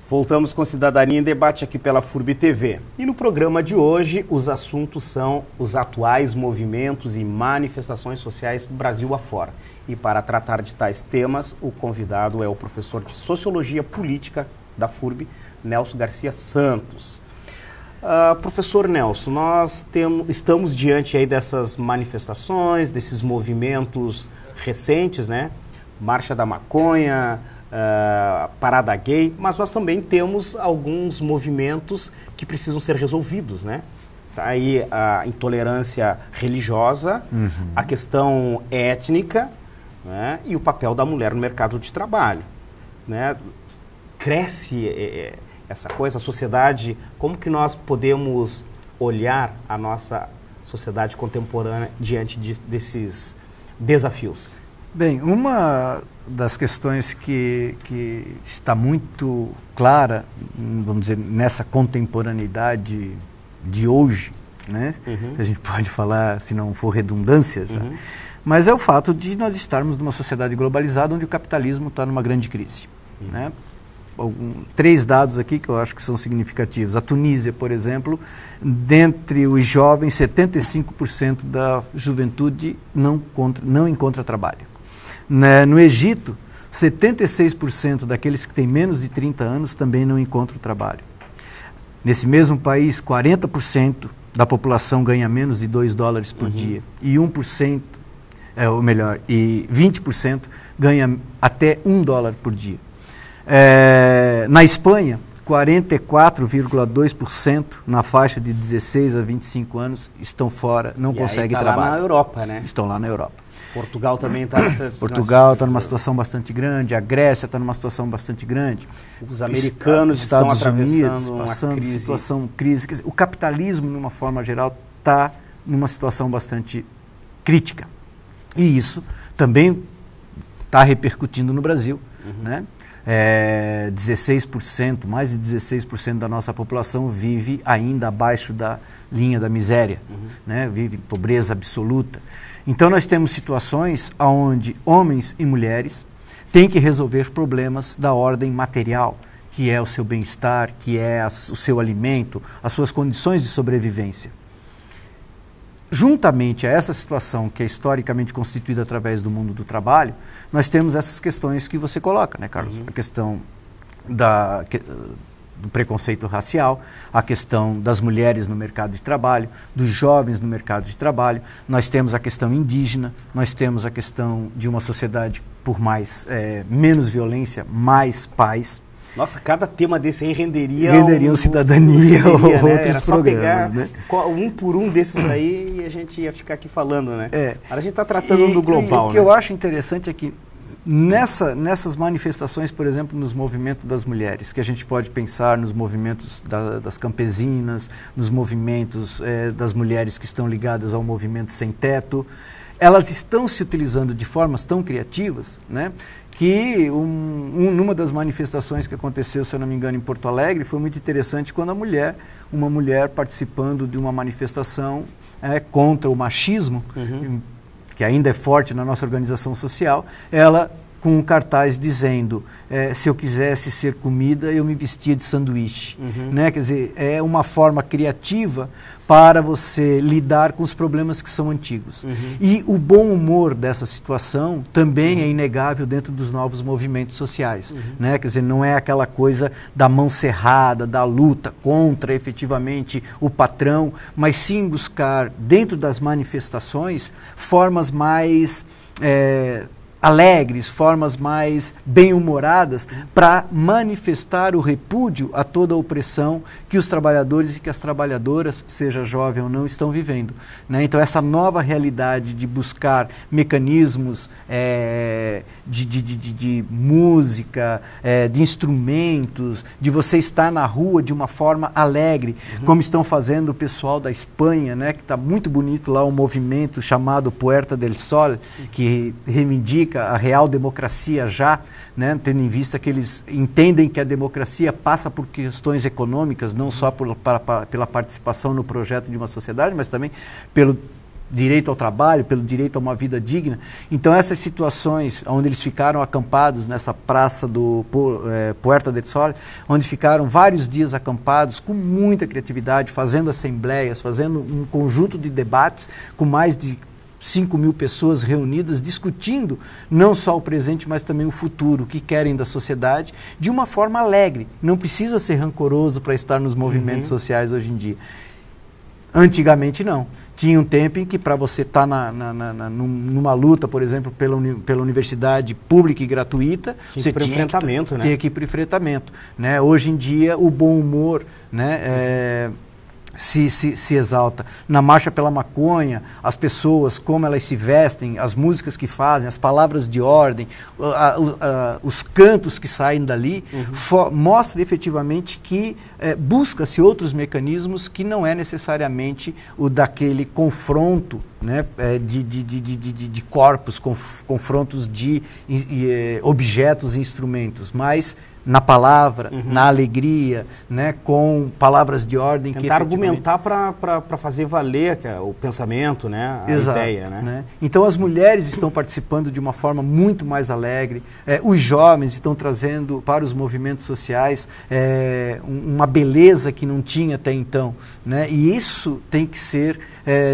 Voltamos com Cidadania em Debate aqui pela FURB TV. E no programa de hoje, os assuntos são os atuais movimentos e manifestações sociais Brasil afora. E para tratar de tais temas, o convidado é o professor de Sociologia Política da FURB, Nelson Garcia Santos. Professor Nelson, nós estamos diante aí dessas manifestações, desses movimentos recentes, né? Marcha da Maconha, Parada Gay, mas nós também temos alguns movimentos que precisam ser resolvidos, né? Tá aí a intolerância religiosa, a questão étnica, né? E o papel da mulher no mercado de trabalho, né? Cresce essa coisa, a sociedade, como que nós podemos olhar a nossa sociedade contemporânea diante desses desafios? Bem, uma das questões que está muito clara, vamos dizer, nessa contemporaneidade de hoje, né? Que a gente pode falar, se não for redundância já, mas é o fato de nós estarmos numa sociedade globalizada onde o capitalismo está numa grande crise, né? Três dados aqui que eu acho que são significativos. A Tunísia, por exemplo, dentre os jovens, 75% da juventude não encontra trabalho. No Egito, 76% daqueles que têm menos de 30 anos também não encontram trabalho. Nesse mesmo país, 40% da população ganha menos de $2 por dia. E 1%, ou melhor, e 20% ganha até $1 por dia. Na Espanha, 44,2% na faixa de 16 a 25 anos estão fora, não conseguem trabalho. Lá na Europa, né? Estão lá na Europa. Portugal também está nessa Portugal está numa situação bastante grande, a Grécia está numa situação bastante grande. Os americanos estão atravessando uma crise. O capitalismo, de uma forma geral, está numa situação bastante crítica. E isso também está repercutindo no Brasil, né? 16%, mais de 16% da nossa população vive ainda abaixo da linha da miséria, né? Vive em pobreza absoluta. Então nós temos situações onde homens e mulheres têm que resolver problemas da ordem material, que é o seu bem-estar, que é o seu alimento, as suas condições de sobrevivência. Juntamente a essa situação que é historicamente constituída através do mundo do trabalho, nós temos essas questões que você coloca, né, Carlos? A questão do preconceito racial, a questão das mulheres no mercado de trabalho, dos jovens no mercado de trabalho, nós temos a questão indígena, nós temos a questão de uma sociedade por menos violência, mais paz. Nossa, cada tema desse aí renderia Cidadania ou outros programas, né? Um por um desses aí e a gente ia ficar aqui falando, né? A gente está tratando do global, o que eu acho interessante é que nessas manifestações, por exemplo, nos movimentos das mulheres, que a gente pode pensar nos movimentos das campesinas, nos movimentos das mulheres que estão ligadas ao movimento sem teto, elas estão se utilizando de formas tão criativas, né, que numa das manifestações que aconteceu, se eu não me engano, em Porto Alegre, foi muito interessante quando uma mulher participando de uma manifestação contra o machismo, que ainda é forte na nossa organização social, ela com um cartaz dizendo, se eu quisesse ser comida, eu me vestia de sanduíche. Né? Quer dizer, é uma forma criativa para você lidar com os problemas que são antigos. E o bom humor dessa situação também é inegável dentro dos novos movimentos sociais. Né? Quer dizer, não é aquela coisa da mão cerrada, da luta contra efetivamente o patrão, mas sim buscar, dentro das manifestações, formas mais alegres, formas mais bem-humoradas para manifestar o repúdio a toda a opressão que os trabalhadores e que as trabalhadoras, seja jovem ou não, estão vivendo. Né? Então essa nova realidade de buscar mecanismos de música, de instrumentos, de você estar na rua de uma forma alegre, como estão fazendo o pessoal da Espanha, né? Que está muito bonito lá um movimento chamado Puerta del Sol, que reivindica a real democracia já, né, tendo em vista que eles entendem que a democracia passa por questões econômicas, não só pela participação no projeto de uma sociedade, mas também pelo direito ao trabalho, pelo direito a uma vida digna. Então essas situações onde eles ficaram acampados nessa praça do Puerta del Sol, onde ficaram vários dias acampados com muita criatividade, fazendo assembleias, fazendo um conjunto de debates com mais de 5.000 pessoas reunidas, discutindo não só o presente, mas também o futuro, o que querem da sociedade, de uma forma alegre. Não precisa ser rancoroso para estar nos movimentos sociais hoje em dia. Antigamente não. Tinha um tempo em que para você estar numa luta, por exemplo, pela universidade pública e gratuita, você tinha que ir para o enfrentamento. Né? Hoje em dia, o bom humor, né, se exalta. Na marcha pela maconha, as pessoas, como elas se vestem, as músicas que fazem, as palavras de ordem, os cantos que saem dali, mostra efetivamente que busca-se outros mecanismos que não é necessariamente o daquele confronto, né, de corpos, confrontos de objetos e instrumentos, mas na palavra, na alegria, né, com palavras de ordem. Tentar argumentar para fazer valer o pensamento, né, a ideia. Né? Então as mulheres estão participando de uma forma muito mais alegre, os jovens estão trazendo para os movimentos sociais uma beleza que não tinha até então. Né? E isso tem que ser,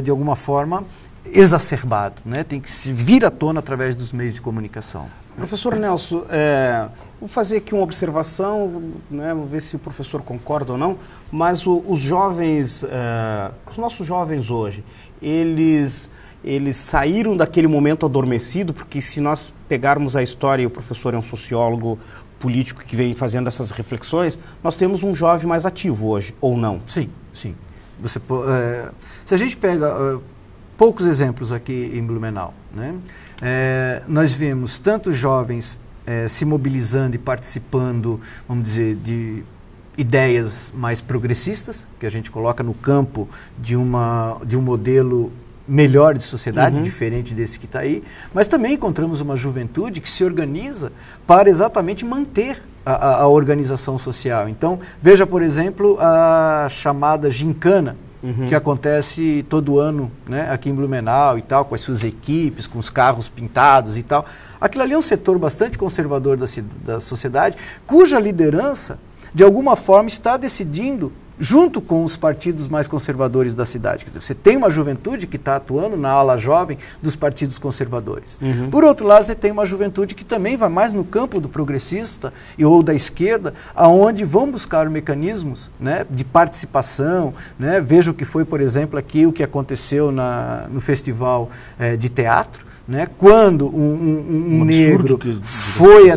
de alguma forma, exacerbado, né? Tem que se vir à tona através dos meios de comunicação. Professor Nelson, vou fazer aqui uma observação, né, vou ver se o professor concorda ou não, mas os jovens, os nossos jovens hoje, eles saíram daquele momento adormecido, porque se nós pegarmos a história, e o professor é um sociólogo político que vem fazendo essas reflexões, nós temos um jovem mais ativo hoje, ou não? Sim, sim. Se a gente pega poucos exemplos aqui em Blumenau, né? Nós vemos tanto jovens se mobilizando e participando, vamos dizer, de ideias mais progressistas, que a gente coloca no campo de um modelo melhor de sociedade, diferente desse que está aí, mas também encontramos uma juventude que se organiza para exatamente manter a organização social. Então, veja, por exemplo, a chamada gincana, que acontece todo ano, né, aqui em Blumenau e tal, com as suas equipes, com os carros pintados e tal. Aquilo ali é um setor bastante conservador da sociedade, cuja liderança, de alguma forma, está decidindo junto com os partidos mais conservadores da cidade. Quer dizer, você tem uma juventude que está atuando na ala jovem dos partidos conservadores. Por outro lado, você tem uma juventude que também vai mais no campo do progressista ou da esquerda, aonde vão buscar mecanismos, né, de participação. Né? Veja o que foi, por exemplo, aqui o que aconteceu no festival de teatro. Né? Quando um negro foi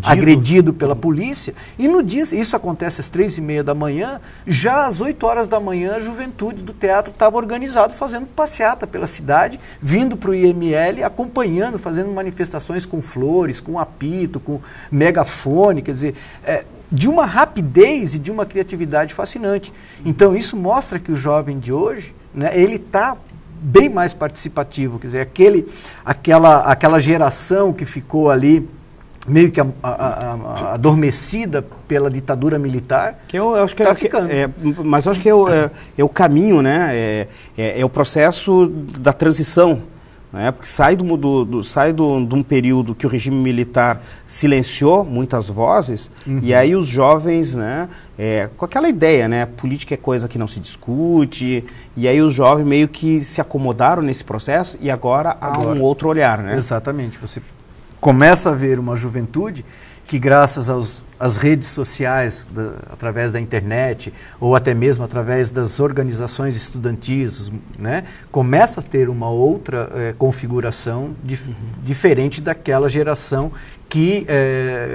agredido pela polícia, e no dia, isso acontece às 3h30 da manhã, já às 8 horas da manhã a juventude do teatro estava organizado, fazendo passeata pela cidade, vindo para o IML, acompanhando, fazendo manifestações com flores, com apito, com megafone, quer dizer, de uma rapidez e de uma criatividade fascinante. Então isso mostra que o jovem de hoje, né, ele está bem mais participativo, quer dizer, aquela geração que ficou ali meio que adormecida pela ditadura militar, que eu acho que está ficando. Mas eu acho que é o caminho, né? É o processo da transição, né? Porque sai de um período que o regime militar silenciou muitas vozes, e aí os jovens, né, com aquela ideia, né, política é coisa que não se discute, e aí os jovens meio que se acomodaram nesse processo e agora há um outro olhar, né? Exatamente. Você começa a ver uma juventude que, graças às redes sociais, através da internet, ou até mesmo através das organizações estudantis, né, começa a ter uma outra configuração diferente daquela geração que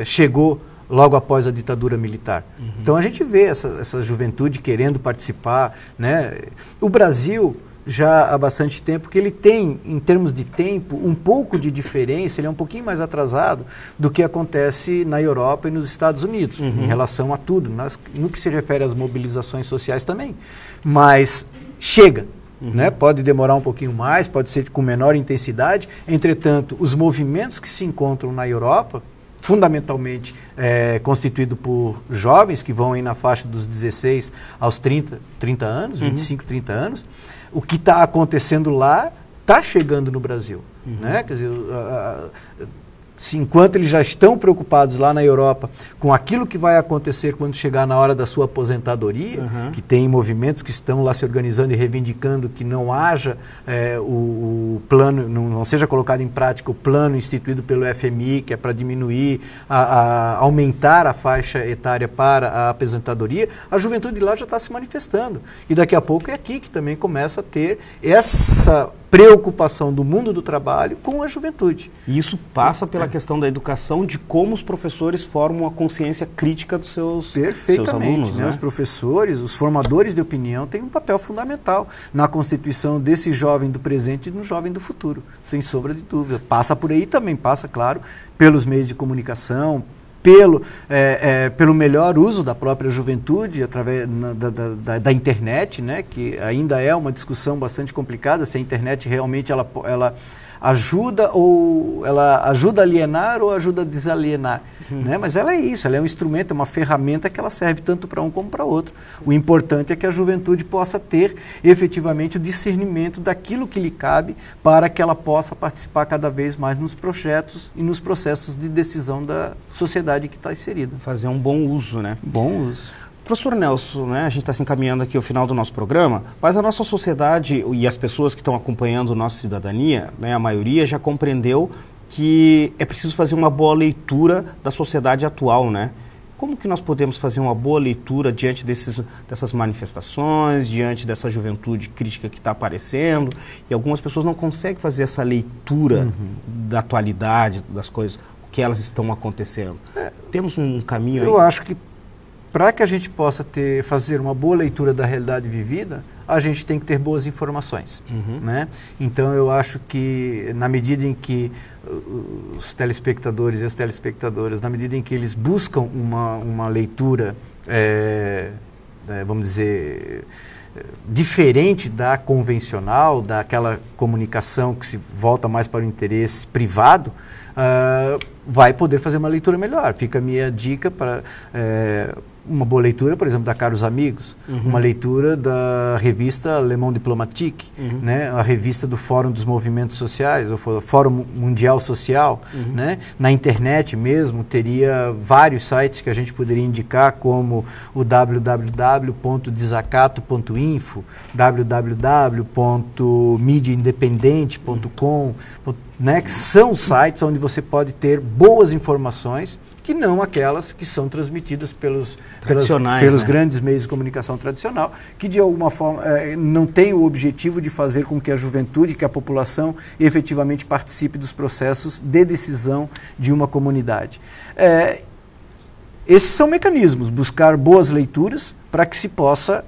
chegou logo após a ditadura militar. Então a gente vê essa juventude querendo participar, né? O Brasil, já há bastante tempo, que ele tem, em termos de tempo, um pouco de diferença, ele é um pouquinho mais atrasado do que acontece na Europa e nos Estados Unidos, em relação a tudo, no que se refere às mobilizações sociais também. Mas chega, né? Pode demorar um pouquinho mais, pode ser com menor intensidade, entretanto, os movimentos que se encontram na Europa, fundamentalmente constituído por jovens que vão aí na faixa dos 16 aos 30 anos, 25, 30 anos, o que está acontecendo lá está chegando no Brasil. Né? Quer dizer, enquanto eles já estão preocupados lá na Europa com aquilo que vai acontecer quando chegar na hora da sua aposentadoria, que tem movimentos que estão lá se organizando e reivindicando que não haja o plano, não seja colocado em prática o plano instituído pelo FMI, que é para diminuir, aumentar a faixa etária para a aposentadoria, a juventude lá já está se manifestando. E daqui a pouco é aqui que também começa a ter essa preocupação do mundo do trabalho com a juventude. E isso passa pela questão da educação, de como os professores formam a consciência crítica dos seus alunos. Né? Os professores, os formadores de opinião têm um papel fundamental na constituição desse jovem do presente e do jovem do futuro, sem sombra de dúvida. Passa por aí também, passa, claro, pelos meios de comunicação, pelo melhor uso da própria juventude através da internet, né, que ainda é uma discussão bastante complicada, se a internet realmente ela ajuda a alienar ou ajuda a desalienar, né? Mas ela é isso, ela é um instrumento, é uma ferramenta que ela serve tanto para um como para outro. O importante é que a juventude possa ter efetivamente o discernimento daquilo que lhe cabe para que ela possa participar cada vez mais nos projetos e nos processos de decisão da sociedade que está inserida. Fazer um bom uso, né? Bom uso. Professor Nelson, né, a gente está se encaminhando aqui ao final do nosso programa, mas a nossa sociedade e as pessoas que estão acompanhando nossa cidadania, né, a maioria já compreendeu que é preciso fazer uma boa leitura da sociedade atual, né? Como que nós podemos fazer uma boa leitura diante dessas manifestações, diante dessa juventude crítica que está aparecendo, e algumas pessoas não conseguem fazer essa leitura da atualidade, das coisas, que elas estão acontecendo. Temos um caminho aí? Eu acho que para que a gente possa fazer uma boa leitura da realidade vivida, a gente tem que ter boas informações. Né? Então, eu acho que, na medida em que os telespectadores e as telespectadoras, na medida em que eles buscam uma leitura, vamos dizer, diferente da convencional, daquela comunicação que se volta mais para o interesse privado, vai poder fazer uma leitura melhor. Fica a minha dica para uma boa leitura, por exemplo, da Caros Amigos, uma leitura da revista Le Monde Diplomatique, né, a revista do Fórum dos Movimentos Sociais, o Fórum Mundial Social, né, na internet mesmo, teria vários sites que a gente poderia indicar, como o www.desacato.info, www.mediaindependente.com, né, que são sites onde você pode ter boas informações, que não aquelas que são transmitidas pelos grandes meios de comunicação tradicional, que de alguma forma não tem o objetivo de fazer com que a juventude, que a população efetivamente participe dos processos de decisão de uma comunidade. Esses são mecanismos, buscar boas leituras para que se possa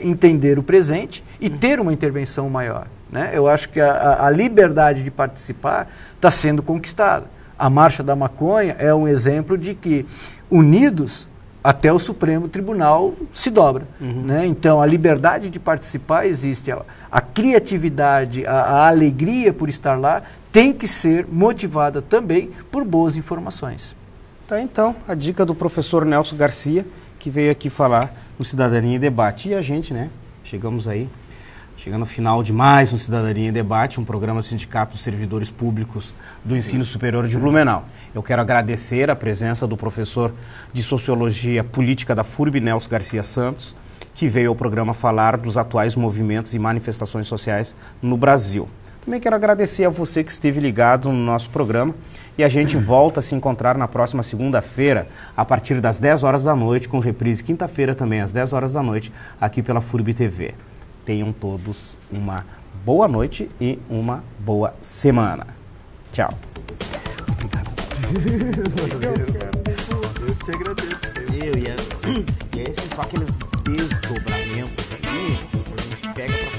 entender o presente e ter uma intervenção maior. Né? Eu acho que a liberdade de participar está sendo conquistada. A Marcha da Maconha é um exemplo de que, unidos, até o Supremo Tribunal se dobra. Né? Então, a liberdade de participar existe. A criatividade, a alegria por estar lá tem que ser motivada também por boas informações. Tá, então, a dica do professor Nelson Garcia, que veio aqui falar no Cidadania em Debate. E a gente, né, chegando ao final de mais um Cidadania em Debate, um programa do Sindicato dos Servidores Públicos do Ensino Superior de Blumenau. Eu quero agradecer a presença do professor de Sociologia Política da FURB, Nelson Garcia Santos, que veio ao programa falar dos atuais movimentos e manifestações sociais no Brasil. Também quero agradecer a você que esteve ligado no nosso programa e a gente volta a se encontrar na próxima segunda-feira, a partir das 10 horas da noite, com reprise quinta-feira também às 10 horas da noite, aqui pela FURB TV. Tenham todos uma boa noite e uma boa semana. Tchau. Eu te agradeço. E esses só aqueles desdobramentos aqui, a gente pega pra